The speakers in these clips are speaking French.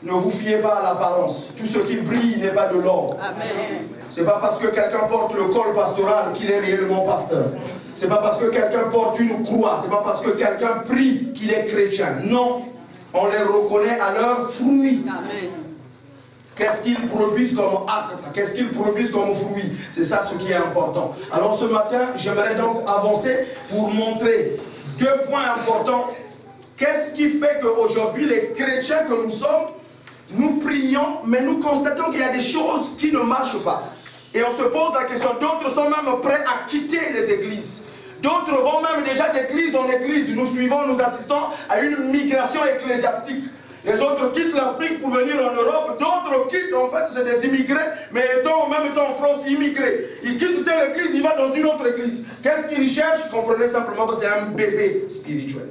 Ne vous fiez pas à l'apparence. Tout ce qui brille n'est pas de l'or. Ce n'est pas parce que quelqu'un porte le col pastoral qu'il est réellement pasteur. Ce n'est pas parce que quelqu'un porte une croix. Ce n'est pas parce que quelqu'un prie qu'il est chrétien. Non. On les reconnaît à leurs fruits. Qu'est-ce qu'ils produisent comme acte? Qu'est-ce qu'ils produisent comme fruits? C'est ça ce qui est important. Alors ce matin, j'aimerais donc avancer pour montrer 2 points importants. Qu'est-ce qui fait qu'aujourd'hui, les chrétiens que nous sommes, nous prions, mais nous constatons qu'il y a des choses qui ne marchent pas. Et on se pose la question, d'autres sont même prêts à quitter les églises. D'autres vont même déjà d'église en église. Nous suivons, nous assistons à une migration ecclésiastique. Les autres quittent l'Afrique pour venir en Europe. D'autres quittent, en fait, c'est des immigrés, mais étant en même temps en France, immigrés. Ils quittent telle église, ils vont dans une autre église. Qu'est-ce qu'ils cherchent? Comprenez simplement que c'est un bébé spirituel.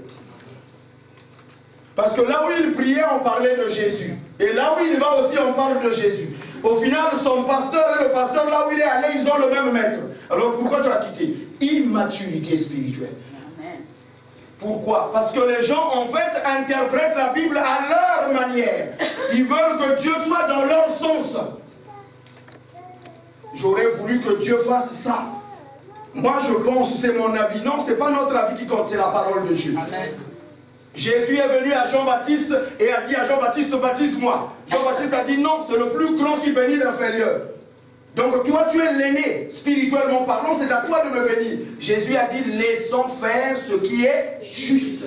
Parce que là où il priait, on parlait de Jésus. Et là où il va aussi, on parle de Jésus. Au final, son pasteur et le pasteur, là où il est allé, ils ont le même maître. Alors pourquoi tu as quitté? Immaturité spirituelle. Pourquoi? Parce que les gens, en fait, interprètent la Bible à leur manière. Ils veulent que Dieu soit dans leur sens. J'aurais voulu que Dieu fasse ça. Moi, je pense, c'est mon avis. Non, ce n'est pas notre avis qui compte, c'est la parole de Dieu. Amen. Jésus est venu à Jean-Baptiste et a dit à Jean-Baptiste, baptise-moi. Jean-Baptiste a dit non, c'est le plus grand qui bénit l'inférieur. Donc toi tu es l'aîné, spirituellement parlant, c'est à toi de me bénir. Jésus a dit, laissons faire ce qui est juste.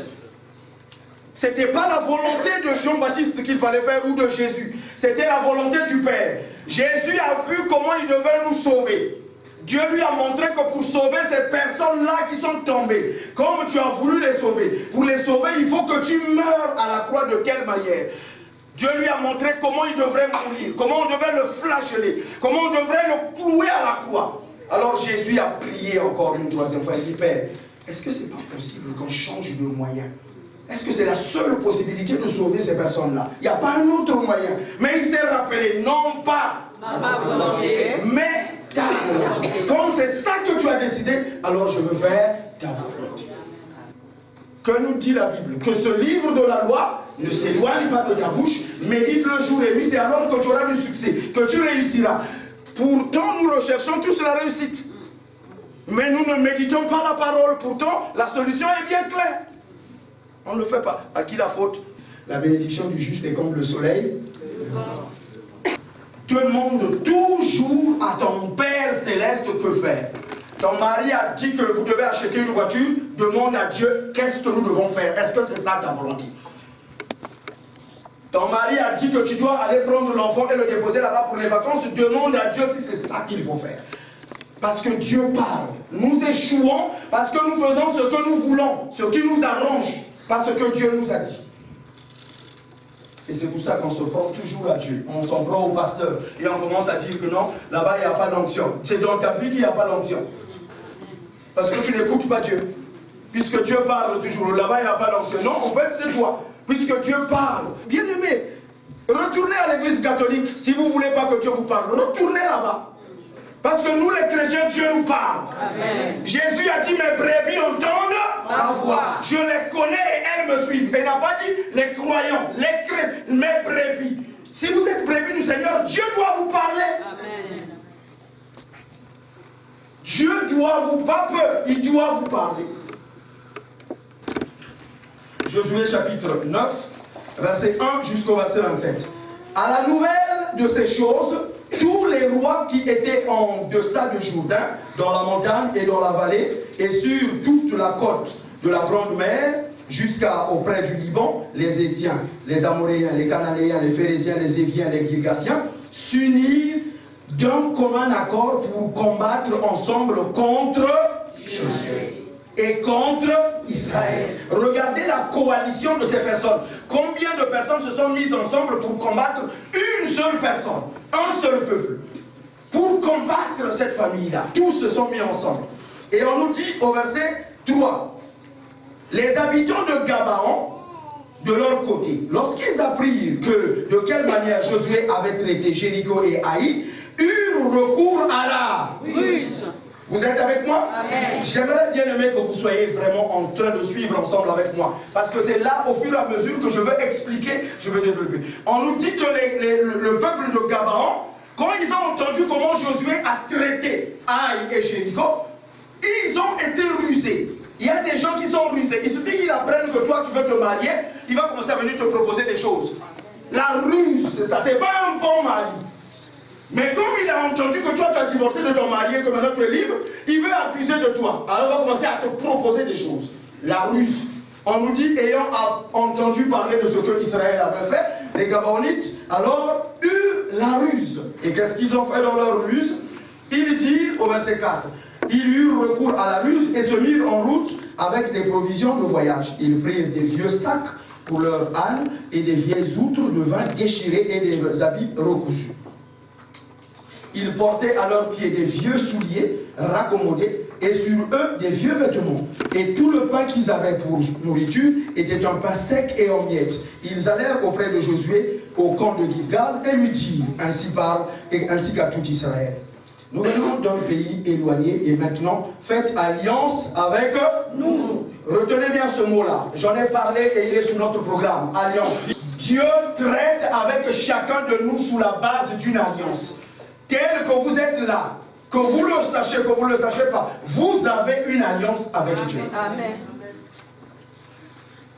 Ce n'était pas la volonté de Jean-Baptiste qu'il fallait faire ou de Jésus. C'était la volonté du Père. Jésus a vu comment il devait nous sauver. Dieu lui a montré que pour sauver ces personnes-là qui sont tombées, comme tu as voulu les sauver, pour les sauver, il faut que tu meurs à la croix. De quelle manière? Dieu lui a montré comment il devrait mourir, comment on devait le flageller, comment on devrait le clouer à la croix. Alors Jésus a prié encore une 3e fois. Il dit, Père, est-ce que c'est pas possible qu'on change de moyen? Est-ce que c'est la seule possibilité de sauver ces personnes-là? Il n'y a pas un autre moyen. Mais il s'est rappelé, non pas ma volonté, mais ta volonté. Comme c'est ça que tu as décidé, alors je veux faire ta volonté. Que nous dit la Bible? Que ce livre de la loi ne s'éloigne pas de ta bouche, médite le jour et nuit, c'est alors que tu auras du succès, que tu réussiras. Pourtant, nous recherchons tous la réussite. Mais nous ne méditons pas la parole. Pourtant, la solution est bien claire. On ne le fait pas. À qui la faute? La bénédiction du juste est comme le soleil. Demande toujours à ton Père Céleste que faire. Ton mari a dit que vous devez acheter une voiture. Demande à Dieu, qu'est-ce que nous devons faire? Est-ce que c'est ça ta volonté? Ton mari a dit que tu dois aller prendre l'enfant et le déposer là-bas pour les vacances. Demande à Dieu si c'est ça qu'il faut faire. Parce que Dieu parle. Nous échouons parce que nous faisons ce que nous voulons, ce qui nous arrange, pas ce que Dieu nous a dit. Et c'est pour ça qu'on se prend toujours à Dieu. On s'en prend au pasteur. Et on commence à dire que non, là-bas il n'y a pas d'onction. C'est dans ta vie qu'il n'y a pas d'onction. Parce que tu n'écoutes pas Dieu. Puisque Dieu parle toujours, là-bas il n'y a pas d'onction. Non, en fait c'est toi. Puisque Dieu parle. Bien aimé, retournez à l'église catholique. Si vous ne voulez pas que Dieu vous parle, retournez là-bas. Parce que nous les chrétiens, Dieu nous parle. Amen. Jésus a dit, mes brebis entendent ma voix. Je les connais et elles me suivent. Il n'a pas dit les croyants, mes brebis. Si vous êtes brebis du Seigneur, Dieu doit vous parler. Amen. Dieu doit vous, pas peur, il doit vous parler. Josué chapitre 9, verset 1 jusqu'au verset 27. À la nouvelle de ces choses, tous les rois qui étaient en deçà du Jourdain, dans la montagne et dans la vallée, et sur toute la côte de la Grande Mer, jusqu'auprès du Liban, les Héthiens, les Amoréens, les Cananéens, les Phéréziens, les Éviens, les Girgasiens, s'unirent d'un commun accord pour combattre ensemble contre Josué et contre Israël. Regardez la coalition de ces personnes. Combien de personnes se sont mises ensemble pour combattre une seule personne, un seul peuple? Pour combattre cette famille-là, tous se sont mis ensemble. Et on nous dit au verset 3, les habitants de Gabaon, de leur côté, lorsqu'ils apprirent que de quelle manière Josué avait traité Jéricho et Haï, eurent recours à la ruse. Vous êtes avec moi? J'aimerais bien aimer que vous soyez vraiment en train de suivre ensemble avec moi. Parce que c'est là, au fur et à mesure que je veux expliquer, je veux développer. On nous dit que le peuple de Gabaon, quand ils ont entendu comment Josué a traité Aïe et Jéricho, ils ont été rusés. Il y a des gens qui sont rusés. Il suffit qu'ils apprennent que toi tu veux te marier, il va commencer à venir te proposer des choses. La ruse, c'est ça, c'est pas un bon mari. Mais comme il a entendu que toi tu as divorcé de ton mari et que maintenant tu es libre, il veut abuser de toi. Alors il va commencer à te proposer des choses. La ruse. On nous dit, ayant entendu parler de ce que Israël avait fait, les Gabaonites alors eurent la ruse. Et qu'est-ce qu'ils ont fait dans leur ruse? Il dit au verset 4, ils eurent recours à la ruse et se mirent en route avec des provisions de voyage. Ils prirent des vieux sacs pour leurs ânes et des vieilles outres de vin déchirées et des habits recousus. Ils portaient à leurs pieds des vieux souliers raccommodés et sur eux des vieux vêtements. Et tout le pain qu'ils avaient pour nourriture était un pain sec et en miettes. Ils allèrent auprès de Josué au camp de Gilgal et lui dirent, ainsi parle, et ainsi qu'à tout Israël. Nous venons d'un pays éloigné et maintenant faites alliance avec nous. Retenez bien ce mot-là. J'en ai parlé et il est sur notre programme. Alliance. Dieu traite avec chacun de nous sous la base d'une alliance. Tel que vous êtes là, que vous le sachiez, que vous ne le sachiez pas, vous avez une alliance avec Dieu. Amen.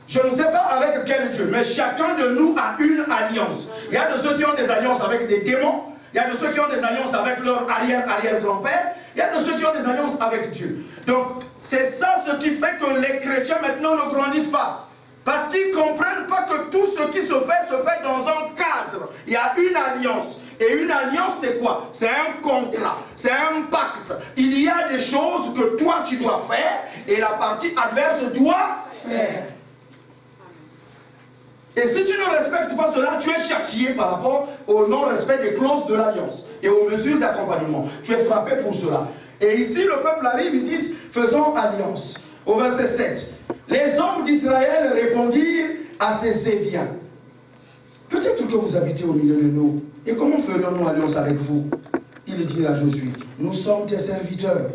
Je ne sais pas avec quel Dieu, mais chacun de nous a une alliance. Il y a de ceux qui ont des alliances avec des démons, il y a de ceux qui ont des alliances avec leur arrière-arrière-grand-père, il y a de ceux qui ont des alliances avec Dieu. Donc, c'est ça ce qui fait que les chrétiens maintenant ne grandissent pas. Parce qu'ils ne comprennent pas que tout ce qui se fait dans un cadre. Il y a une alliance. Et une alliance, c'est quoi? C'est un contrat, c'est un pacte. Il y a des choses que toi, tu dois faire et la partie adverse doit faire. Et si tu ne respectes pas cela, tu es châtié par rapport au non-respect des clauses de l'alliance et aux mesures d'accompagnement. Tu es frappé pour cela. Et ici, le peuple arrive, ils disent, faisons alliance. Au verset 7, les hommes d'Israël répondirent à ces Séviens. Peut-être que vous habitez au milieu de nous. Et comment ferions-nous alliance avec vous? Ils dirent à Josué, nous sommes tes serviteurs.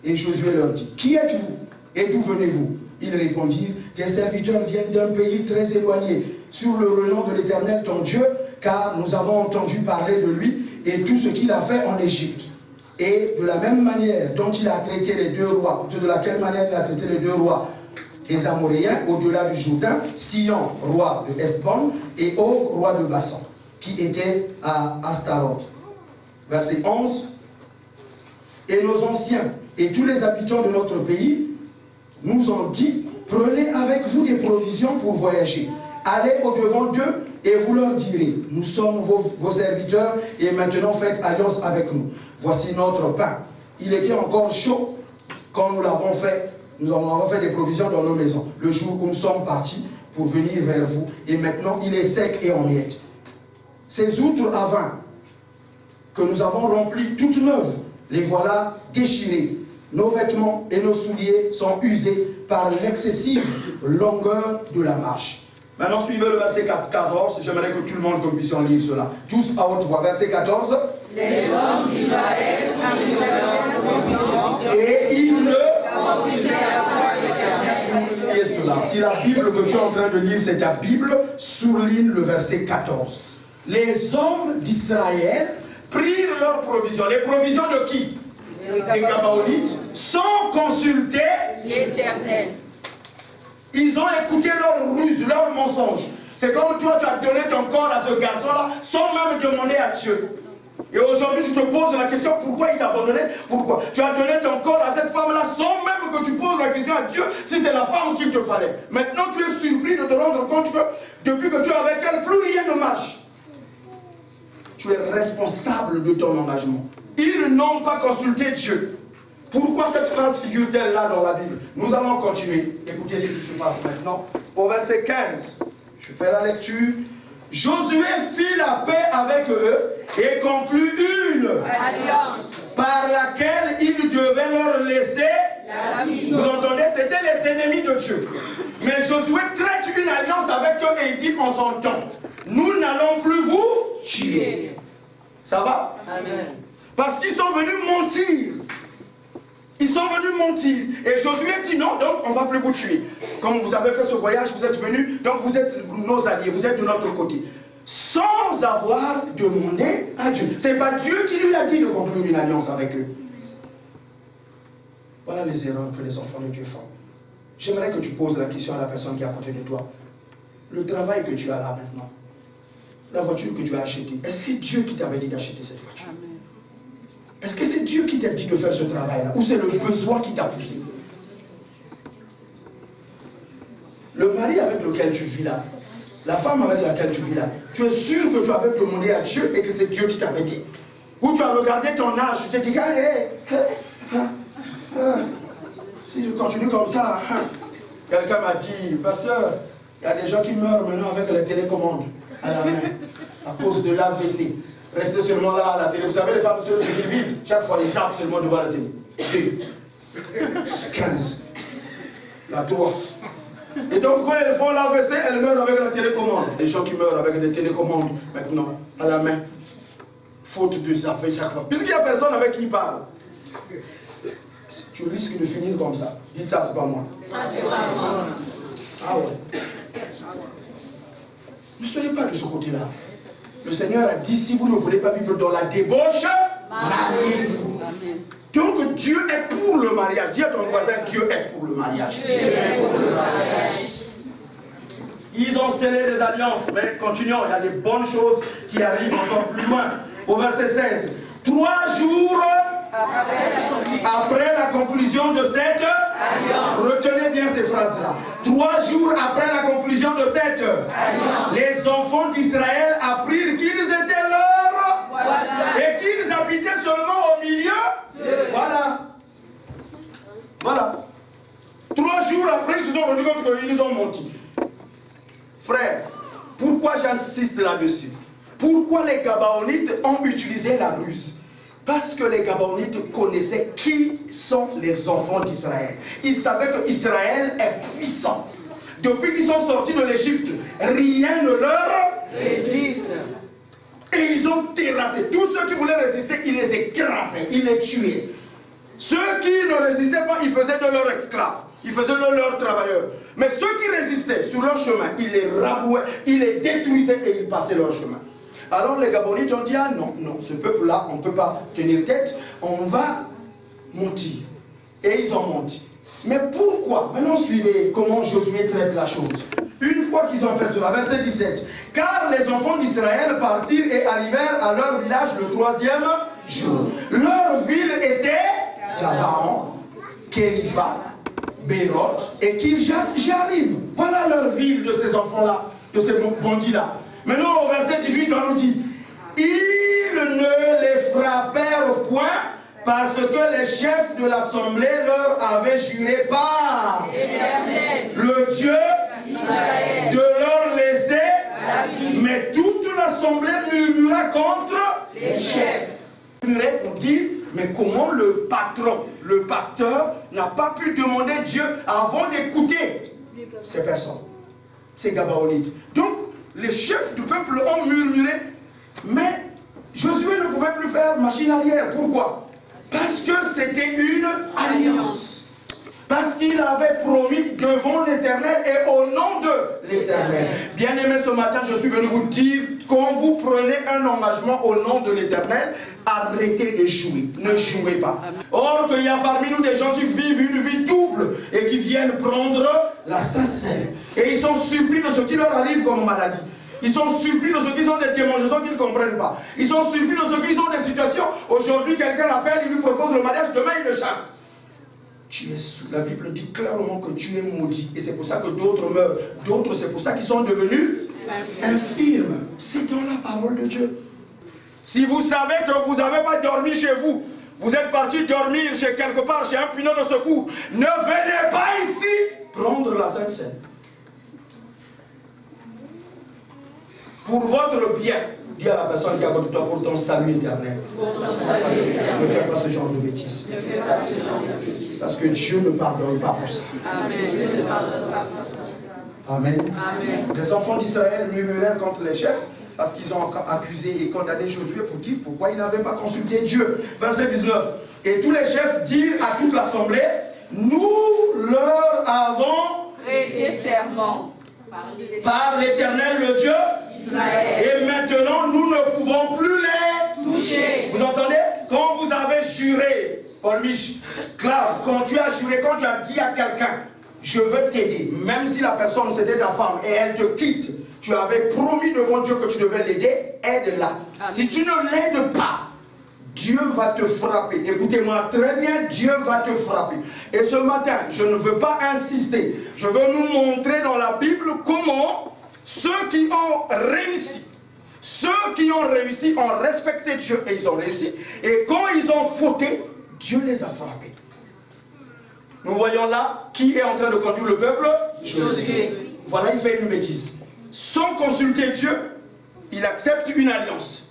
Et Josué leur dit, qui êtes-vous? Et d'où venez-vous? Ils répondirent, tes serviteurs viennent d'un pays très éloigné, sur le renom de l'Éternel ton Dieu, car nous avons entendu parler de lui et tout ce qu'il a fait en Égypte. Et de la même manière dont il a traité les deux rois, de laquelle manière il a traité les deux rois des Amoréens au-delà du Jourdain, Sion, roi de Hesbon, et Og, roi de Bassan, qui était à Astaroth. Verset 11. Et nos anciens et tous les habitants de notre pays nous ont dit, prenez avec vous des provisions pour voyager. Allez au-devant d'eux et vous leur direz, nous sommes vos serviteurs et maintenant faites alliance avec nous. Voici notre pain. Il était encore chaud quand nous l'avons fait. Nous avons fait des provisions dans nos maisons, le jour où nous sommes partis pour venir vers vous. Et maintenant, il est sec et en miettes. Ces outres à vin que nous avons remplies toutes neuves, les voilà déchirées. Nos vêtements et nos souliers sont usés par l'excessive longueur de la marche. Maintenant, suivez le verset 14. J'aimerais que tout le monde puisse en lire cela. Tous à haute voix. Verset 14. Les hommes d'Israël et ils ne soulignez cela. Si la Bible que tu es en train de lire, c'est ta Bible, souligne le verset 14. Les hommes d'Israël prirent leurs provisions. Les provisions de qui? Des Gabaonites, sans consulter l'Éternel. Ils ont écouté leurs ruses, leurs mensonges. C'est comme toi, tu as donné ton corps à ce garçon-là sans même demander à Dieu. Et aujourd'hui, je te pose la question, pourquoi il t'a abandonné? Pourquoi? Tu as donné ton corps à cette femme-là sans même que tu poses la question à Dieu si c'est la femme qu'il te fallait. Maintenant, tu es surpris de te rendre compte que depuis que tu es avec elle, plus rien ne marche. Tu es responsable de ton engagement. Ils n'ont pas consulté Dieu. Pourquoi cette phrase figure-t-elle là dans la Bible? Nous allons continuer. Écoutez ce qui se passe maintenant. Au verset 15, je fais la lecture. Josué fit la paix avec eux et conclut une alliance par laquelle il devait leur laisser la vie. Vous entendez? C'était les ennemis de Dieu. Mais Josué traite une alliance avec eux et il dit en son temps, nous n'allons plus vous tuer. Ça va? Amen. Parce qu'ils sont venus mentir. Ils sont venus mentir. Et Josué dit non, donc on ne va plus vous tuer. Comme vous avez fait ce voyage, vous êtes venus, donc vous êtes nos alliés, vous êtes de notre côté. Sans avoir demandé à Dieu. Ce n'est pas Dieu qui lui a dit de conclure une alliance avec eux. Voilà les erreurs que les enfants de Dieu font. J'aimerais que tu poses la question à la personne qui est à côté de toi. Le travail que tu as là maintenant, la voiture que tu as achetée, est-ce que c'est Dieu qui t'avait dit d'acheter cette voiture? Est-ce que c'est Dieu qui t'a dit de faire ce travail-là? Ou c'est le besoin qui t'a poussé? Le mari avec lequel tu vis là, la femme avec laquelle tu vis là, tu es sûr que tu avais demandé à Dieu et que c'est Dieu qui t'avait dit? Ou tu as regardé ton âge, tu t'es dit, si je continue comme ça, quelqu'un m'a dit, pasteur, il y a des gens qui meurent maintenant avec les télécommandes à la main, à cause de l'AVC. Restez seulement là à la télé. Vous savez, les femmes seules qui vivent, chaque fois ils zappent seulement devant la télé. 15. La 3. Et donc, quand elles font l'AVC, elles meurent avec la télécommande. Des gens qui meurent avec des télécommandes maintenant, à la main. Faute de ça, fait chaque fois. Puisqu'il n'y a personne avec qui il parle. Tu risques de finir comme ça. Dites ça, c'est pas moi. Ça, c'est pas moi. Ah ouais. Ne soyez pas de ce côté-là. Le Seigneur a dit, si vous ne voulez pas vivre dans la débauche, mariez-vous. Donc Dieu est pour le mariage. Dis à ton voisin, Dieu est pour le mariage. Dieu est pour le mariage. Ils ont scellé des alliances, mais continuons, il y a des bonnes choses qui arrivent encore plus loin. Au verset 16. 3 jours après la conclusion de cette alliance. Retenez bien ces phrases-là. 3 jours après la conclusion de cette alliance, les enfants d'Israël apprirent qu'ils étaient leurs et qu'ils habitaient seulement au milieu. Voilà. Voilà. 3 jours après, ils se sont rendus compte qu'ils nous ont menti. Frère, pourquoi j'insiste là-dessus? Pourquoi les Gabaonites ont utilisé la ruse? Parce que les Gabaonites connaissaient qui sont les enfants d'Israël. Ils savaient que Israël est puissant. Depuis qu'ils sont sortis de l'Égypte, rien ne leur résiste. Et ils ont terrassé. Tous ceux qui voulaient résister, ils les écrasaient, ils les tuaient. Ceux qui ne résistaient pas, ils faisaient de leurs esclaves. Ils faisaient de leurs travailleurs. Mais ceux qui résistaient sur leur chemin, ils les rabouaient, ils les détruisaient et ils passaient leur chemin. Alors les Gabonites ont dit, ah non, non, ce peuple-là, on ne peut pas tenir tête, on va mentir. Et ils ont menti. Mais pourquoi? Maintenant suivez comment Josué traite la chose. Une fois qu'ils ont fait cela, verset 17. Car les enfants d'Israël partirent et arrivèrent à leur village le 3e jour. Leur ville était Gabaon, Kérifa, Béroth et Kirjat-Jearim. Voilà leur ville de ces enfants-là, de ces bandits-là. Maintenant au verset 18, on nous dit, ils ne les frappèrent point parce que les chefs de l'assemblée leur avaient juré par le Dieu d'Israël de leur laisser la vie. Mais toute l'assemblée murmura contre les chefs. Murmurait pour dire, mais comment le patron, le pasteur, n'a pas pu demander Dieu avant d'écouter ces personnes, ces Gabaonites. Donc, les chefs du peuple ont murmuré, mais Josué ne pouvait plus faire machine arrière. Pourquoi? Parce que c'était une alliance. Parce qu'il avait promis devant l'Éternel et au nom de l'Éternel. Bien-aimés, ce matin, je suis venu vous dire, quand vous prenez un engagement au nom de l'Éternel, arrêtez de jouer. Ne jouez pas. Or, qu'il y a parmi nous des gens qui vivent une vie double et qui viennent prendre la Sainte Seine. Et ils sont surpris de ce qui leur arrive comme maladie. Ils sont surpris de ceux qui ont des démangeaisons qu'ils ne comprennent pas. Ils sont surpris de ceux qui ont des situations. Aujourd'hui, quelqu'un l'appelle, il lui propose le mariage, demain il le chasse. Tu es sous. La Bible dit clairement que tu es maudit. Et c'est pour ça que d'autres meurent. D'autres, c'est pour ça qu'ils sont devenus infirmes. C'est dans la parole de Dieu. Si vous savez que vous n'avez pas dormi chez vous, vous êtes parti dormir chez quelque part, chez un pinot de secours, ne venez pas ici prendre la Sainte Seine. Pour votre bien, dis à la personne qui est à côté de toi, pour ton salut éternel. Ne fais pas ce genre de bêtises. Parce que Dieu ne pardonne pas pour ça. Amen. Amen. Les enfants d'Israël murmurèrent contre les chefs. parce qu'ils ont accusé et condamné Josué pour dire pourquoi il n'avait pas consulté Dieu. Verset 19. Et tous les chefs dirent à toute l'assemblée, nous leur avons prêté serment par l'Éternel le Dieu d'Israël. et maintenant nous ne pouvons plus les Toucher. Vous entendez? Quand vous avez juré, Paul Mich, Claire, quand tu as juré, quand tu as dit à quelqu'un, je veux t'aider, même si la personne c'était ta femme et elle te quitte, tu avais promis devant Dieu que tu devais l'aider, aide-la. Si tu ne l'aides pas, Dieu va te frapper. Écoutez-moi très bien, Dieu va te frapper. Et ce matin, je ne veux pas insister. Je veux nous montrer dans la Bible comment ceux qui ont réussi ont respecté Dieu et ils ont réussi. Et quand ils ont fauté, Dieu les a frappés. Nous voyons là qui est en train de conduire le peuple. Josué. Voilà, il fait une bêtise. Sans consulter Dieu, il accepte une alliance.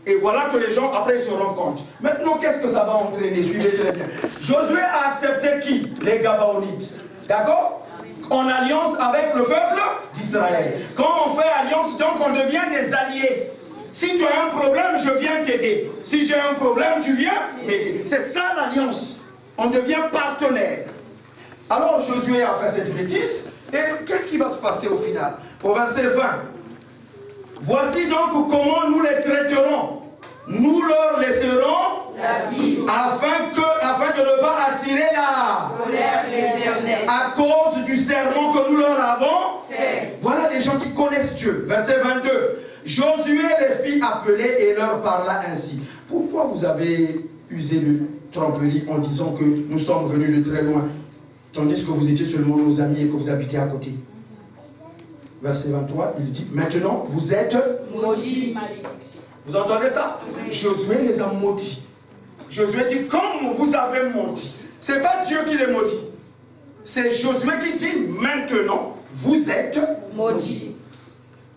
Et voilà que les gens après se rendent compte. Maintenant, qu'est-ce que ça va entraîner? Suivez très bien. Josué a accepté qui? Les Gabaonites. D'accord? En alliance avec le peuple d'Israël. Quand on fait alliance, donc on devient des alliés. Si tu as un problème, je viens t'aider. Si j'ai un problème, tu viens m'aider. C'est ça l'alliance. On devient partenaire. Alors Josué a fait cette bêtise. Et qu'est-ce qui va se passer au final? Au verset 20. Voici donc comment nous les traiterons. Nous leur laisserons la vie afin de ne pas attirer la colère de l'Éternel à cause du serment que nous leur avons fait. Voilà des gens qui connaissent Dieu. Verset 22. Josué les fit appeler et leur parla ainsi. Pourquoi vous avez usé de tromperie en disant que nous sommes venus de très loin, tandis que vous étiez seulement nos amis et que vous habitez à côté? Verset 23, il dit, maintenant vous êtes Maudit. Vous entendez ça? Josué les a maudits. Josué dit, comme vous avez maudit, ce n'est pas Dieu qui les maudit. C'est Josué qui dit, maintenant vous êtes Maudit.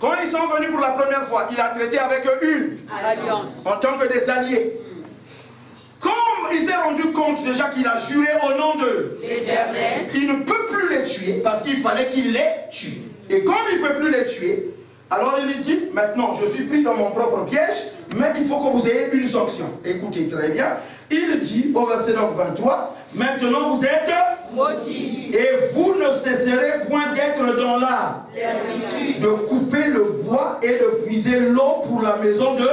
Quand ils sont venus pour la première fois, il a traité avec une Alliance. en tant que des alliés. Comme il s'est rendu compte déjà qu'il a juré au nom de l'Éternel, il ne peut plus les tuer parce qu'il fallait qu'il les tue. Et comme il ne peut plus les tuer, alors il lui dit, maintenant je suis pris dans mon propre piège, mais il faut que vous ayez une sanction. Écoutez très bien. Il dit au verset 23, maintenant vous êtes maudit, et vous ne cesserez point d'être dans la servitude de couper le bois et de puiser l'eau pour la maison de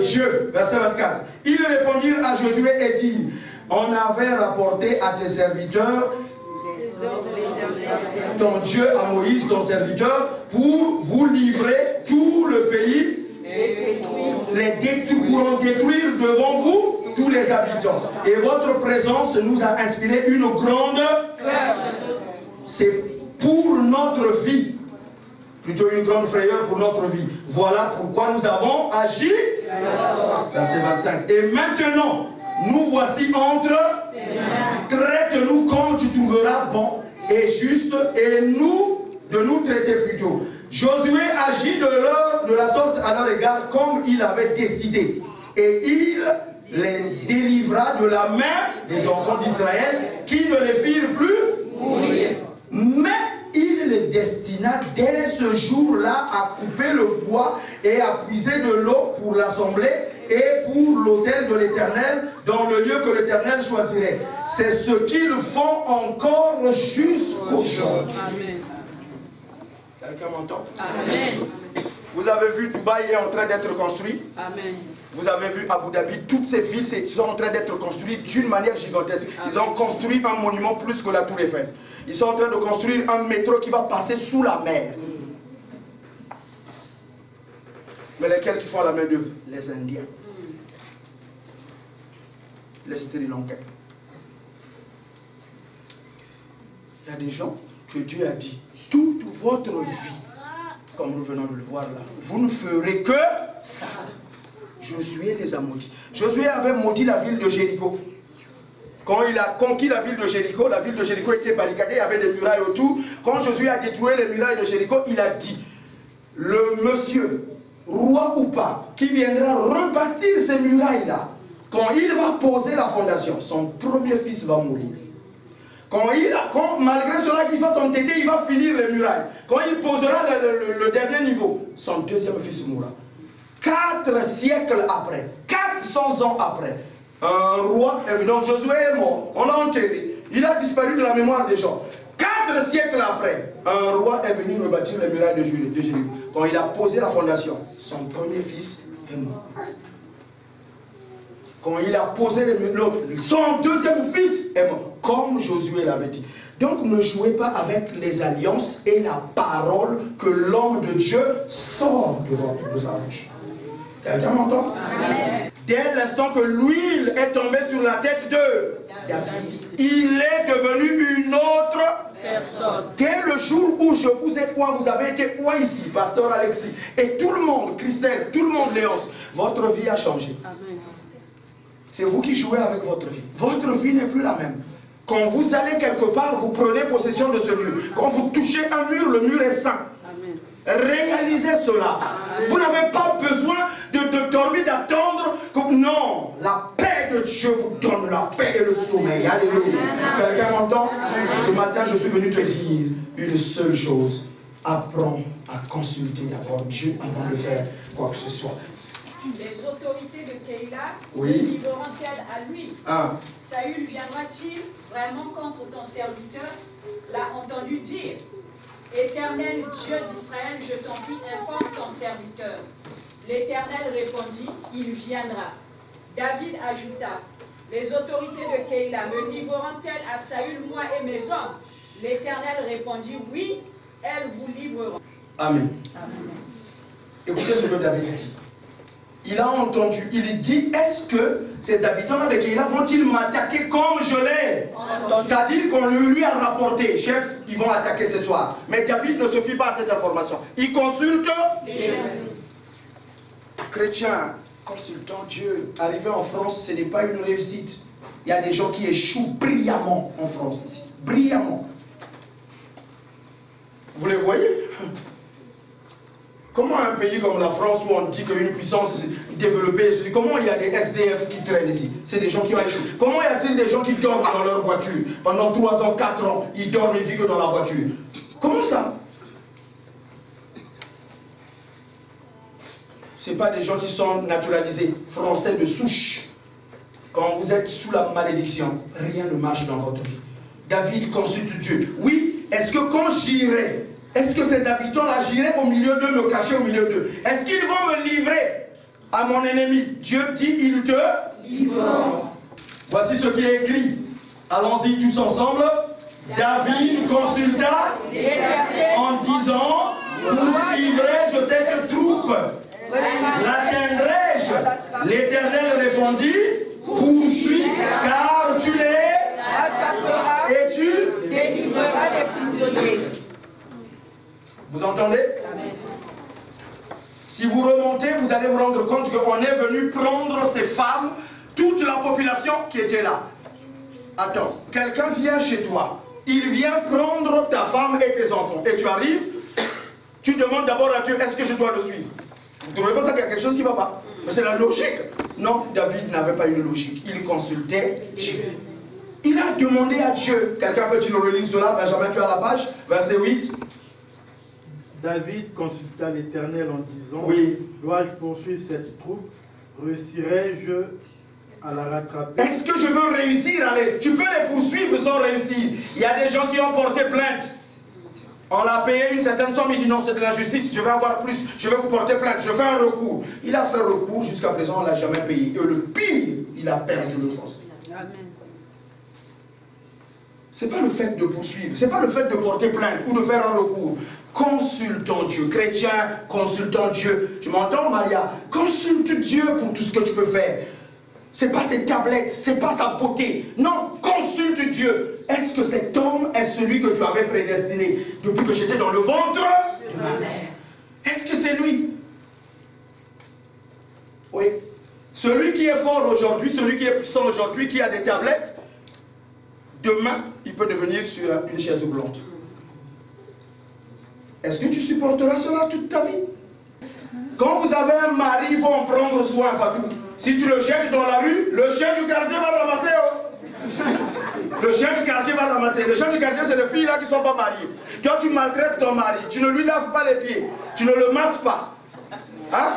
Dieu. Verset 24. Ils répondirent à Josué et dirent, on avait rapporté à tes serviteurs ton Dieu, à Moïse, ton serviteur, pour vous livrer tout le pays, pour en détruire devant vous tous les habitants. Et votre présence nous a inspiré une grande peur. C'est pour notre vie, plutôt une grande frayeur pour notre vie. Voilà pourquoi nous avons agi. Verset 25. Et maintenant, nous voici entre, traite-nous comme tu trouveras bon et juste, et nous, de nous traiter plutôt. Josué agit de la sorte à leur égard comme il avait décidé. Et il les délivra de la main des enfants d'Israël qui ne les firent plus mourir. Mais il les destina dès ce jour-là à couper le bois et à puiser de l'eau pour l'assemblée et pour l'autel de l'Éternel dans le lieu que l'Éternel choisirait. C'est ce qu'ils font encore jusqu'aujourd'hui. Quelqu'un m'entend? Amen. Vous avez vu, Dubaï est en train d'être construit. Amen. Vous avez vu Abu Dhabi, toutes ces villes sont en train d'être construites d'une manière gigantesque. Ils ont construit un monument plus que la Tour Eiffel. Ils sont en train de construire un métro qui va passer sous la mer. Mais lesquels qui font la main d'œuvre? Les Indiens. Les Sri Lankais. Il y a des gens que Dieu a dit, toute votre vie, comme nous venons de le voir là, vous ne ferez que ça. Josué les a maudits. Josué avait maudit la ville de Jéricho. Quand il a conquis la ville de Jéricho était barricadée, il y avait des murailles autour. Quand Josué a détruit les murailles de Jéricho, il a dit, le monsieur, roi ou pas, qui viendra rebâtir ces murailles-là, quand il va poser la fondation, son premier fils va mourir. Malgré cela qu'il fasse entêter, il va finir les murailles. Quand il posera le dernier niveau, son deuxième fils mourra. 4 siècles après, 400 ans après, un roi est venu. Donc Josué est mort, on l'a enterré. Il a disparu de la mémoire des gens. 4 siècles après, un roi est venu rebâtir les murailles de Jéricho. Quand il a posé la fondation, son premier fils est mort. Quand il a posé les murailles, son deuxième fils est mort, comme Josué l'avait dit. Donc ne jouez pas avec les alliances et la parole que l'homme de Dieu sort de sa bouche. Quelqu'un m'entend? Dès l'instant que l'huile est tombée sur la tête de David, il est devenu une autre personne. Dès le jour où je vous ai point, vous avez été point ici, pasteur Alexis, et tout le monde, Christelle, tout le monde, Léonce, votre vie a changé. C'est vous qui jouez avec votre vie. Votre vie n'est plus la même. Quand vous allez quelque part, vous prenez possession de ce mur. Quand vous touchez un mur, le mur est saint. Réalisez cela. Vous n'avez pas besoin de dormir, d'attendre. Non, la paix de Dieu vous donne la paix et le sommeil. Alléluia. Quelqu'un m'entend? Ce matin, je suis venu te dire une seule chose. Apprends à consulter d'abord Dieu avant de faire quoi que ce soit. Les autorités de Keïla livreront-elles à lui? Saül viendra-t-il vraiment contre ton serviteur? L'a entendu dire. Éternel Dieu d'Israël, je t'en prie, informe ton serviteur. L'Éternel répondit, il viendra. David ajouta, les autorités de Keïla me livreront-elles à Saül, moi et mes hommes? L'Éternel répondit, oui, elles vous livreront. Amen. Écoutez ce que David dit. Il a entendu, il dit, est-ce que ces habitants de Keïla vont-ils m'attaquer comme je l'ai? C'est-à-dire qu'on lui a rapporté, chef, ils vont attaquer ce soir. Mais David ne se fie pas à cette information. Il consulte Dieu. Chrétien, consultant Dieu. Arriver en France, ce n'est pas une réussite. Il y a des gens qui échouent brillamment en France ici. Brillamment. Vous les voyez? Comment un pays comme la France où on dit qu'une puissance développée, comment il y a des SDF qui traînent ici? C'est des gens qui ont échoué. Comment y a-t-il des gens qui dorment dans leur voiture? Pendant 3 ans, 4 ans, ils dorment et vivent que dans la voiture. Comment ça? Ce n'est pas des gens qui sont naturalisés, français de souche. Quand vous êtes sous la malédiction, rien ne marche dans votre vie. David consulte Dieu. Oui, est-ce que quand j'irai, est-ce que ces habitants-là, j'irai au milieu d'eux, me cacher au milieu d'eux? Est-ce qu'ils vont me livrer à mon ennemi? Dieu dit, ils te livreront. Voici ce qui est écrit. Allons-y tous ensemble. David consulta en disant, poursuivrai-je cette troupe? L'atteindrai-je? L'Éternel répondit, poursuis, car tu les et tu délivreras les prisonniers. Vous entendez? Si vous remontez, vous allez vous rendre compte qu'on est venu prendre ces femmes, toute la population qui était là. Attends, quelqu'un vient chez toi, il vient prendre ta femme et tes enfants, et tu arrives, tu demandes d'abord à Dieu, est-ce que je dois le suivre? Vous ne trouvez pas ça qu'il y a quelque chose qui ne va pas? Mais c'est la logique. Non, David n'avait pas une logique, il consultait Dieu. Il a demandé à Dieu, quelqu'un peut-il le relire cela? Benjamin, tu as la page, verset 8. David consulta l'Éternel en disant, oui. Dois-je poursuivre cette troupe? Réussirai-je à la rattraper? Est-ce que je veux réussir à les... Tu peux les poursuivre sans réussir. Il y a des gens qui ont porté plainte. On a payé une certaine somme, il dit non, c'est de la justice, je vais avoir plus, je vais vous porter plainte, je fais un recours. Il a fait recours, jusqu'à présent, on ne l'a jamais payé. Et le pire, il a perdu le procès. Amen. Ce n'est pas le fait de poursuivre, ce n'est pas le fait de porter plainte ou de faire un recours. Consultons Dieu. Chrétien, consultons Dieu. Tu m'entends, Maria? Consulte Dieu pour tout ce que tu peux faire. Ce n'est pas ses tablettes, ce n'est pas sa beauté. Non, consulte Dieu. Est-ce que cet homme est celui que tu avais prédestiné depuis que j'étais dans le ventre de ma mère? Est-ce que c'est lui? Oui. Celui qui est fort aujourd'hui, celui qui est puissant aujourd'hui, qui a des tablettes, demain, il peut devenir sur une chaise roulante. Est-ce que tu supporteras cela toute ta vie? Quand vous avez un mari, il faut en prendre soin, Fatou. Si tu le jettes dans la rue, le chien du gardien va ramasser. Le chien du quartier va ramasser. Le chien du quartier, c'est les filles là qui ne sont pas mariées. Quand tu maltraites ton mari, tu ne lui laves pas les pieds, tu ne le masses pas. Hein?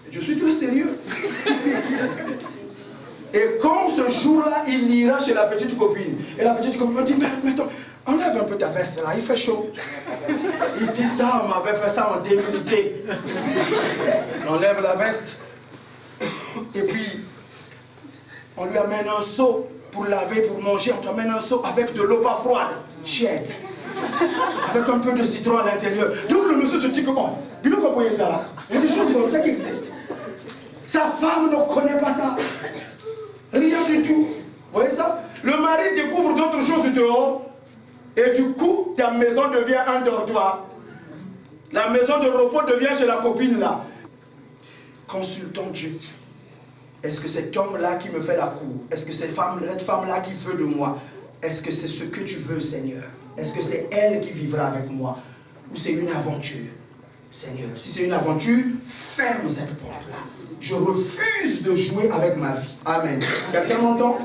Je suis très sérieux. Et quand ce jour-là, il ira chez la petite copine, et la petite copine va dire, mais attends, enlève un peu ta veste là, il fait chaud. Il dit ça, on m'avait fait ça en débilité. On enlève la veste, et puis on lui amène un seau pour laver, pour manger, on t'amène un seau avec de l'eau pas froide, tiède, avec un peu de citron à l'intérieur. Donc le monsieur se dit que bon, puis nous comprenez ça là, il y a des choses comme ça qui existent. Sa femme ne connaît pas ça. Rien du tout. Vous voyez ça? Le mari découvre d'autres choses dehors et du coup, ta maison devient un dortoir. La maison de repos devient chez la copine là. Consultons Dieu. Est-ce que cet homme-là qui me fait la cour? Est-ce que cette femme-là qui veut de moi? Est-ce que c'est ce que tu veux, Seigneur? Est-ce que c'est elle qui vivra avec moi? Ou c'est une aventure? Seigneur, si c'est une aventure, ferme cette porte-là. Je refuse de jouer avec ma vie. Amen. Quelqu'un m'entend?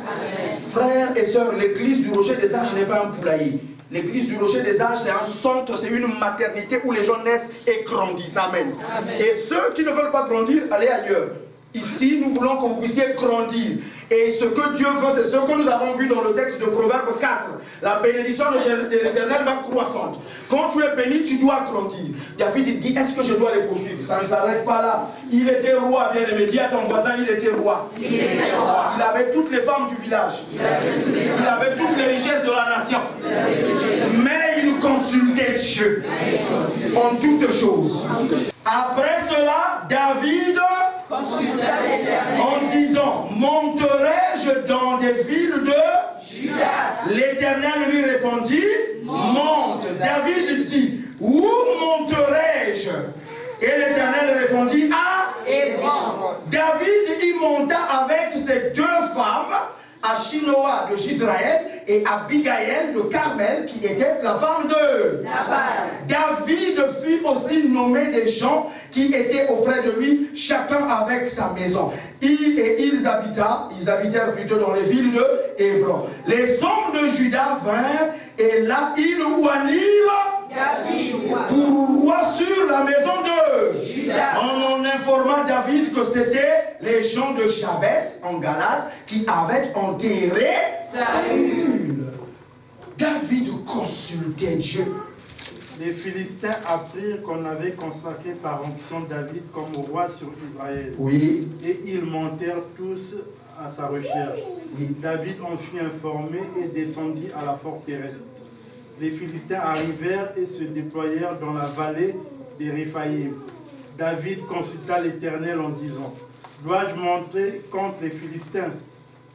Frères et sœurs, l'église du Rocher des Arches n'est pas un poulailler. L'église du Rocher des Arches, c'est un centre, c'est une maternité où les gens naissent et grandissent. Amen. Amen. Et ceux qui ne veulent pas grandir, allez ailleurs. Ici, nous voulons que vous puissiez grandir. Et ce que Dieu veut, c'est ce que nous avons vu dans le texte de Proverbe 4. La bénédiction de l'Éternel va croissante. Quand tu es béni, tu dois grandir. David dit, est-ce que je dois les poursuivre? Ça ne s'arrête pas là. Il était roi, bien aimé. Dis à ton voisin, il était roi. Il avait toutes les femmes du village. Il avait toutes les richesses de la nation. Mais il consultait Dieu en toutes choses. Après cela, David en disant, monterai-je dans des villes de Juda? L'Éternel lui répondit, monte. David dit, où monterai-je? Et l'Éternel répondit, à Hébron. David y monta avec ses deux femmes, Achinoa de Gisraël et Abigaël de Carmel, qui était la femme de Nabal. David fit aussi nommer des gens qui étaient auprès de lui, chacun avec sa maison. Ils habitèrent plutôt dans les villes de Hébron. Les hommes de Juda vinrent et là ils oignirent David pour roi sur la maison de Juda. On informa David que c'était les gens de Jabès en Galade qui avaient enterré Saül. David consultait Dieu. Les Philistins apprirent qu'on avait consacré par onction David comme roi sur Israël. Oui. Et ils montèrent tous à sa recherche. Oui. David en fut informé et descendit à la forteresse. Les Philistins arrivèrent et se déployèrent dans la vallée des Réphaïm. David consulta l'Éternel en disant, dois-je monter contre les Philistins?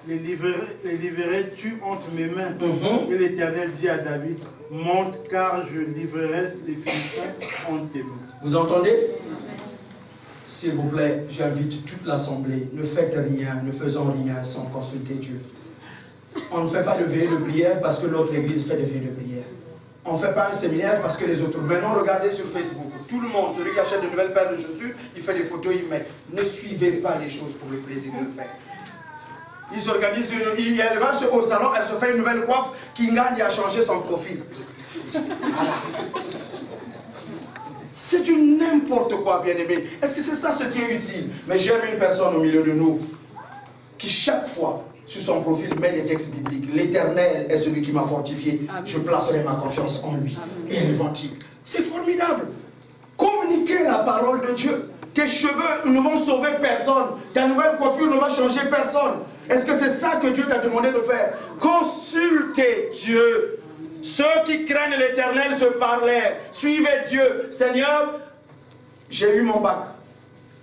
Les livrerais-tu entre mes mains? Et l'Éternel dit à David, monte car je livrerai les Philistins entre tes mains. Vous entendez? S'il vous plaît, j'invite toute l'assemblée, ne faites rien, ne faisons rien sans consulter Dieu. On ne fait pas de veillée de prière parce que l'autre église fait des veillées de prière. On ne fait pas un séminaire parce que les autres. Maintenant, regardez sur Facebook. Tout le monde, celui qui achète de nouvelles paires de chaussures, il fait des photos, il met. Ne suivez pas les choses pour le plaisir de le faire. Il s'organise, elle va au salon, elle se fait une nouvelle coiffe, qui gagne à changer son profil. Voilà. C'est du n'importe quoi, bien-aimé. Est-ce que c'est ça ce qui est utile? Mais j'aime une personne au milieu de nous qui chaque fois, sur son profil, met des textes bibliques. L'Éternel est celui qui m'a fortifié. Amen. Je placerai ma confiance en lui. Amen. Et elle ventile. C'est formidable. Communiquez la parole de Dieu. Tes cheveux ne vont sauver personne. Ta nouvelle coiffure ne va changer personne. Est-ce que c'est ça que Dieu t'a demandé de faire? Consultez Dieu. Ceux qui craignent l'Éternel se parlèrent. Suivez Dieu. Seigneur, j'ai eu mon bac.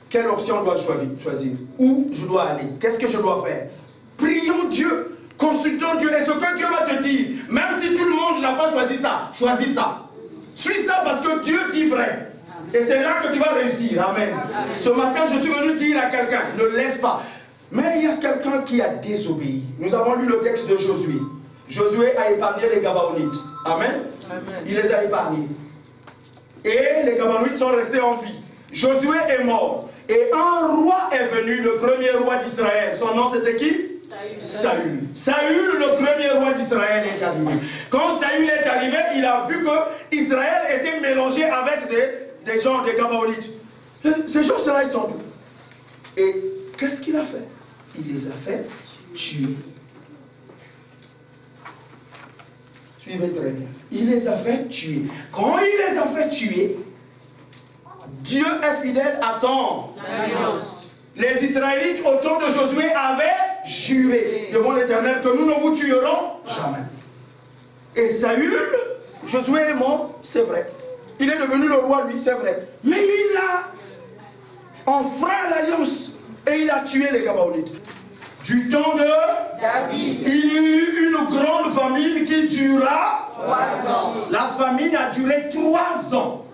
Quelle option dois-je choisir? Où je dois aller? Qu'est-ce que je dois faire? Prions Dieu, consultons Dieu, et ce que Dieu va te dire, même si tout le monde n'a pas choisi ça, choisis ça. Suis ça parce que Dieu dit vrai. Et c'est là que tu vas réussir. Amen. Ce matin, je suis venu dire à quelqu'un, ne laisse pas. Mais il y a quelqu'un qui a désobéi. Nous avons lu le texte de Josué. Josué a épargné les Gabaonites. Amen. Il les a épargnés. Et les Gabaonites sont restés en vie. Josué est mort. Et un roi est venu, le premier roi d'Israël. Son nom c'était qui? Saül, le premier roi d'Israël, est arrivé. Quand Saül est arrivé, il a vu que Israël était mélangé avec des gens, des Gabaonites. Ces gens-là, ils sont d'où? Et qu'est-ce qu'il a fait? Il les a fait tuer. Suivez très bien. Il les a fait tuer. Quand il les a fait tuer, Dieu est fidèle à son alliance. Les Israélites, au temps de Josué, avaient juré devant l'Éternel que nous ne vous tuerons jamais. Et Saül, Josué est mort, c'est vrai. Il est devenu le roi, lui, c'est vrai. Mais il a enfreint l'alliance et il a tué les Gabaonites. Du temps de David, il y eut une grande famine qui dura 3 ans. La famine a duré 3 ans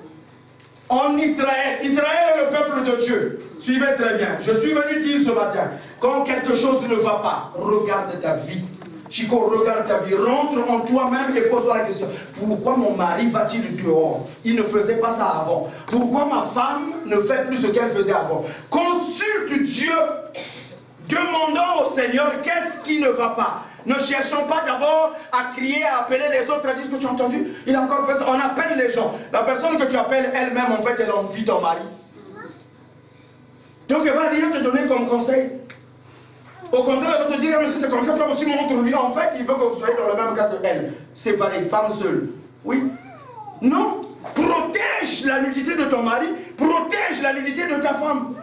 en Israël. Israël est le peuple de Dieu. Suivez très bien. Je suis venu dire ce matin, quand quelque chose ne va pas, regarde ta vie. Chico, regarde ta vie, rentre en toi-même et pose-toi la question. Pourquoi mon mari va-t-il dehors? Il ne faisait pas ça avant. Pourquoi ma femme ne fait plus ce qu'elle faisait avant? Consulte Dieu, demandant au Seigneur qu'est-ce qui ne va pas. Ne cherchons pas d'abord à crier, à appeler les autres, à dire ce que tu as entendu. Il a encore fait ça. On appelle les gens. La personne que tu appelles elle-même, en fait, elle envie ton mari. Donc elle va rien te donner comme conseil. Au contraire, elle va te dire, mais si c'est comme ça, toi aussi montre-lui. En fait, il veut que vous soyez dans le même cas que elle. Séparée, femme seule. Oui. Non. Protège la nudité de ton mari. Protège la nudité de ta femme.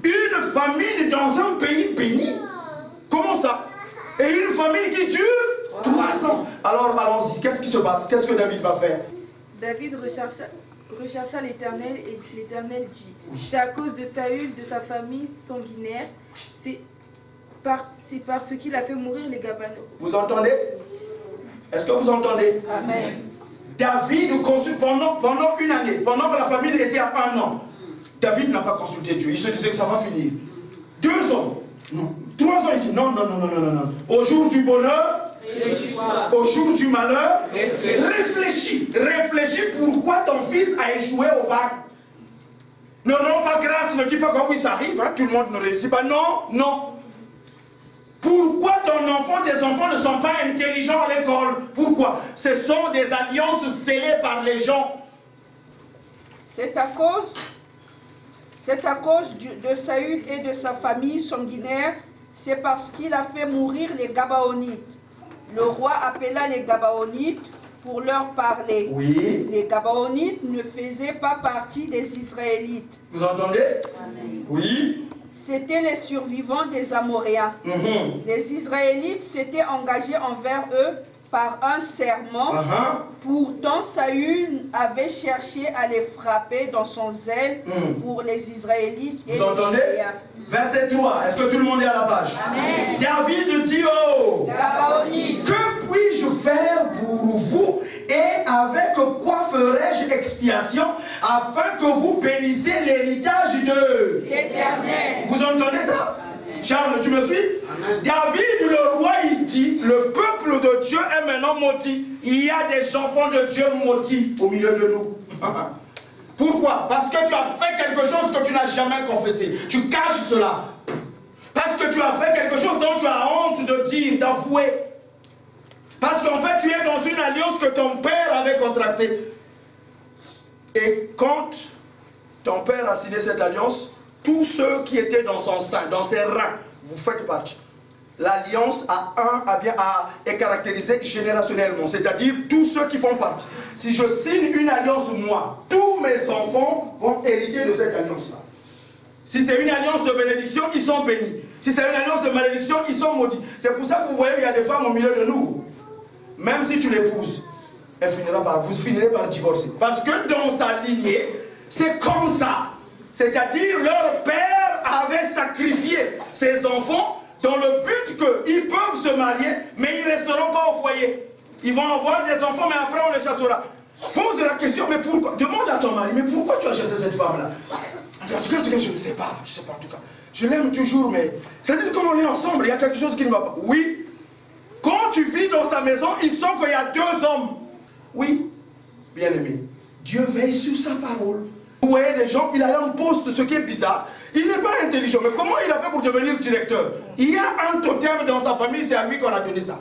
Une famine dans un pays béni. Comment ça? Et une famine qui dure 3 ans. Alors allons-y. Qu'est-ce qui se passe? Qu'est-ce que David va faire? David rechercha l'Éternel et l'Éternel dit, c'est à cause de Saül, de sa famille sanguinaire, c'est parce qu'il a fait mourir les Gabaonites. Vous entendez? Est-ce que vous entendez? Amen. David consulte pendant une année, pendant que la famille était à 1 an. David n'a pas consulté Dieu, il se disait que ça va finir. 2 ans, non. 3 ans, il dit non. Au jour du bonheur, au jour du malheur, réfléchis pourquoi ton fils a échoué au bac. Ne rends pas grâce, ne dis pas que oui ça arrive, hein, tout le monde ne réussit pas. Non. Pourquoi tes enfants ne sont pas intelligents à l'école? Pourquoi? Ce sont des alliances scellées par les gens. C'est à cause de Saül et de sa famille sanguinaire, c'est parce qu'il a fait mourir les Gabaonites. Le roi appela les Gabaonites pour leur parler. Oui. Les Gabaonites ne faisaient pas partie des Israélites. Vous entendez? Amen. Oui. C'étaient les survivants des Amoréens. Les Israélites s'étaient engagés envers eux par un serment. Pourtant, Saül avait cherché à les frapper dans son zèle pour les Israélites. Vous entendez? Verset 3, est-ce que tout le monde est à la page? Amen. David dit aux Gabaonites, que puis-je faire pour vous et avec quoi ferai-je expiation afin que vous bénissiez l'héritage de l'Éternel. Vous entendez ça? Amen. Charles, tu me suis? Amen. David, le roi, il dit, le peuple de Dieu est maintenant maudit. Il y a des enfants de Dieu maudits au milieu de nous. Pourquoi? Parce que tu as fait quelque chose que tu n'as jamais confessé. Tu caches cela. Parce que tu as fait quelque chose dont tu as honte de dire, d'avouer. Parce qu'en fait, tu es dans une alliance que ton père avait contractée. Et quand ton père a signé cette alliance, tous ceux qui étaient dans son sein, dans ses reins, vous faites partie. L'alliance est caractérisée générationnellement, c'est-à-dire tous ceux qui font partie. Si je signe une alliance, moi, tous mes enfants vont hériter de cette alliance-là. Si c'est une alliance de bénédiction, ils sont bénis. Si c'est une alliance de malédiction, ils sont maudits. C'est pour ça que vous voyez, il y a des femmes au milieu de nous. Même si tu l'épouses, vous finirez par divorcer. Parce que dans sa lignée, c'est comme ça. C'est-à-dire, leur père avait sacrifié ses enfants dans le but qu'ils peuvent se marier, mais ils ne resteront pas au foyer. Ils vont avoir des enfants, mais après on les chassera. Pose la question, mais pourquoi? Demande à ton mari, mais pourquoi tu as chassé cette femme-là? En tout cas, je ne sais pas. Je ne sais pas en tout cas. Je l'aime toujours, mais... C'est-à-dire, comme on est ensemble, il y a quelque chose qui ne va pas. Oui. Quand tu vis dans sa maison, il sent qu'il y a 2 hommes. Oui. Bien-aimé, Dieu veille sur sa parole. Vous voyez des gens, il a un poste, ce qui est bizarre. Il n'est pas intelligent, mais comment il a fait pour devenir directeur? Il y a un totem dans sa famille, c'est à lui qu'on a donné ça.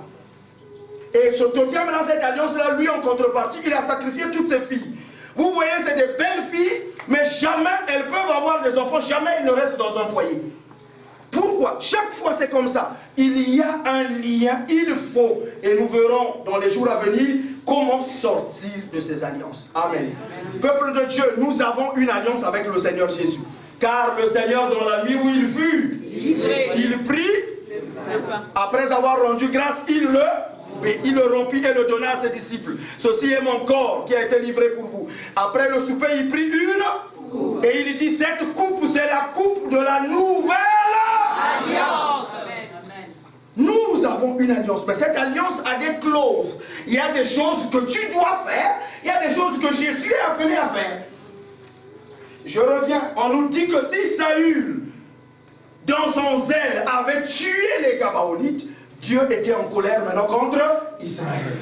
Et ce totem dans cette alliance-là, lui en contrepartie, il a sacrifié toutes ses filles. Vous voyez, c'est des belles filles, mais jamais elles peuvent avoir des enfants, jamais elles ne restent dans un foyer. Pourquoi? Chaque fois c'est comme ça. Il y a un lien, il faut, et nous verrons dans les jours à venir comment sortir de ces alliances. Amen. Peuple de Dieu, nous avons une alliance avec le Seigneur Jésus. Car le Seigneur, dans la nuit où il fut, il prit, après avoir rendu grâce, il le rompit et le donna à ses disciples. Ceci est mon corps qui a été livré pour vous. Après le souper, il prit une, et il dit, cette coupe, c'est la coupe de la nouvelle alliance. Nous avons une alliance, mais cette alliance a des clauses. Il y a des choses que tu dois faire, il y a des choses que Jésus est appelé à faire. Je reviens, on nous dit que si Saül, dans son zèle, avait tué les Gabaonites, Dieu était en colère maintenant contre Israël.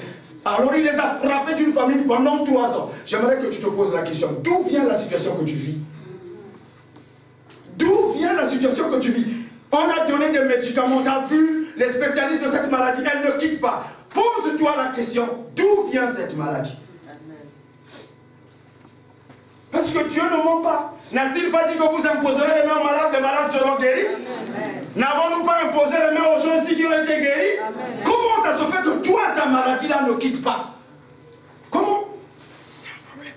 Alors il les a frappés d'une famine pendant 3 ans. J'aimerais que tu te poses la question, d'où vient la situation que tu vis? D'où vient la situation que tu vis? On a donné des médicaments, tu as vu les spécialistes de cette maladie, elle ne quitte pas. Pose-toi la question, d'où vient cette maladie? Parce que Dieu ne ment pas. N'a-t-il pas dit que vous imposerez les mains aux malades, les malades seront guéris? N'avons-nous pas imposé les mains aux gens ici qui ont été guéris? Amen. Comment ça se fait que toi, ta maladie-là ne quitte pas? Comment? Il y a un problème.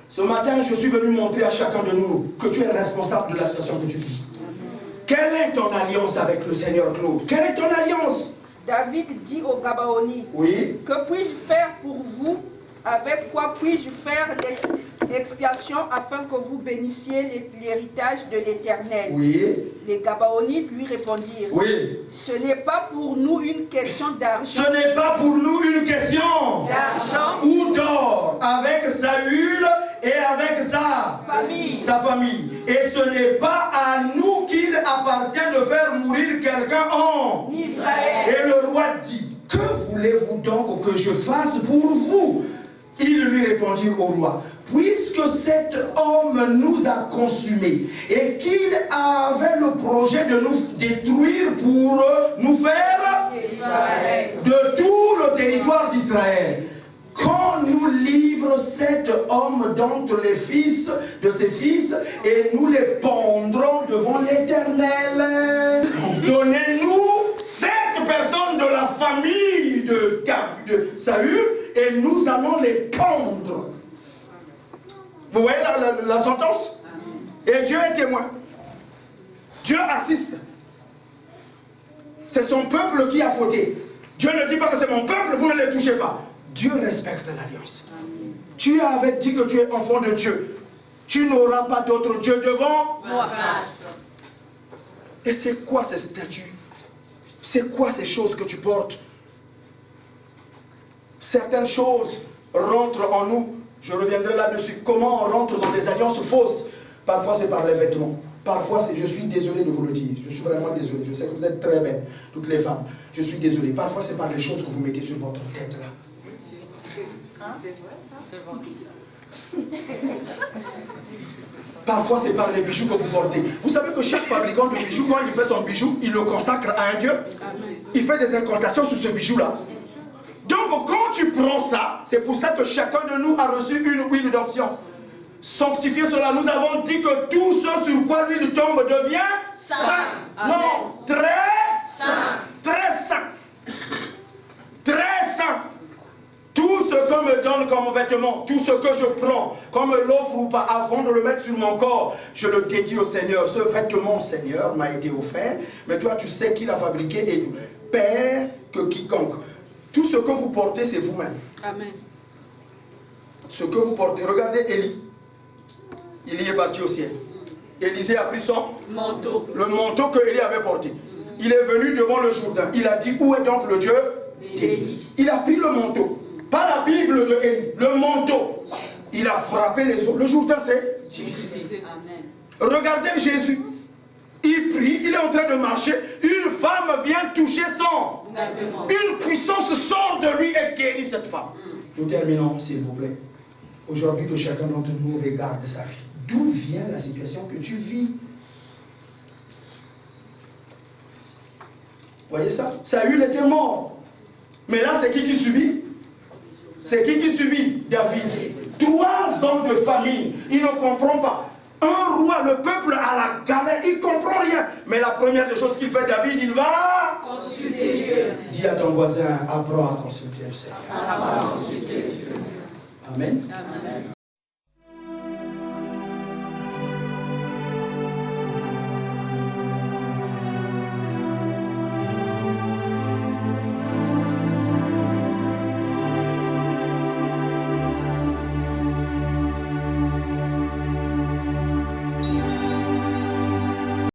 Ce matin, je suis venu montrer à chacun de nous que tu es responsable de la situation que tu vis. Quelle est ton alliance avec le Seigneur Claude? Quelle est ton alliance? David dit aux Gabaonites, oui. Que puis-je faire pour vous? Avec quoi puis-je faire l'expiation afin que vous bénissiez l'héritage de l'Éternel? Oui. Les Gabaonites lui répondirent, oui. Ce n'est pas pour nous une question d'argent. Ce n'est pas pour nous une question d'argent ou d'or avec Saül et avec sa famille. Et ce n'est pas à nous qu'il appartient de faire mourir quelqu'un en Israël. Et le roi dit, que voulez-vous donc que je fasse pour vous? Ils lui répondirent au roi, puisque cet homme nous a consumés et qu'il avait le projet de nous détruire pour nous faire de tout le territoire d'Israël, qu'on nous livre cet homme d'entre les fils de ses fils et nous les pendrons devant l'Éternel. Donnez-nous 7 personnes de la famille de Saül et nous allons les pendre. Vous voyez la sentence? Et Dieu est témoin. Dieu assiste. C'est son peuple qui a fauté. Dieu ne dit pas que c'est mon peuple, vous ne les touchez pas. Dieu respecte l'alliance. Tu avais dit que tu es enfant de Dieu. Tu n'auras pas d'autre Dieu devant moi. Et c'est quoi ces statuts? C'est quoi ces choses que tu portes? Certaines choses rentrent en nous. Je reviendrai là-dessus. Comment on rentre dans des alliances fausses? Parfois c'est par les vêtements. Parfois c'est, je suis désolé de vous le dire. Je suis vraiment désolé. Je sais que vous êtes très belles, toutes les femmes. Je suis désolé. Parfois c'est par les choses que vous mettez sur votre tête là. Parfois c'est par les bijoux que vous portez. Vous savez que chaque fabricant de bijoux, quand il fait son bijou, il le consacre à un Dieu. Il fait des incantations sur ce bijou là. Donc quand tu prends ça, c'est pour ça que chacun de nous a reçu une huile d'onction. Sanctifier cela, nous avons dit que tout ce sur quoi l'huile tombe devient saint. Non, très saint. Très saint. Très saint. Tout ce qu'on me donne comme vêtement, tout ce que je prends, qu'on me l'offre ou pas, avant de le mettre sur mon corps, je le dédie au Seigneur. Ce vêtement, Seigneur, m'a été offert, mais toi tu sais qui l'a fabriqué et Père que quiconque. Tout ce que vous portez, c'est vous-même. Amen. Ce que vous portez, regardez Élie. Il y est parti au ciel. Élisée a pris son manteau. Le manteau que Élie avait porté. Il est venu devant le Jourdain. Il a dit, où est donc le Dieu d'Élie? Il a pris le manteau. Pas la Bible de Élie, le manteau. Il a frappé les eaux. Le Jourdain, c'est difficile. Amen. Regardez Jésus. Il prie, il est en train de marcher. Une femme vient toucher son. Une puissance sort de lui et guérit cette femme. Nous terminons, s'il vous plaît. Aujourd'hui, que chacun d'entre nous regarde sa vie. D'où vient la situation que tu vis? Vous voyez ça? Saül était mort. Mais là, c'est qui subit? C'est qui subit? David. 3 hommes de famille. Il ne comprend pas. Un roi, le peuple à la galère, il ne comprend rien. Mais la première des choses qu'il fait, David, il va consulter Dieu. Dis à ton voisin, apprends à consulter le Seigneur. Apprends à consulter le Seigneur. Amen. Amen.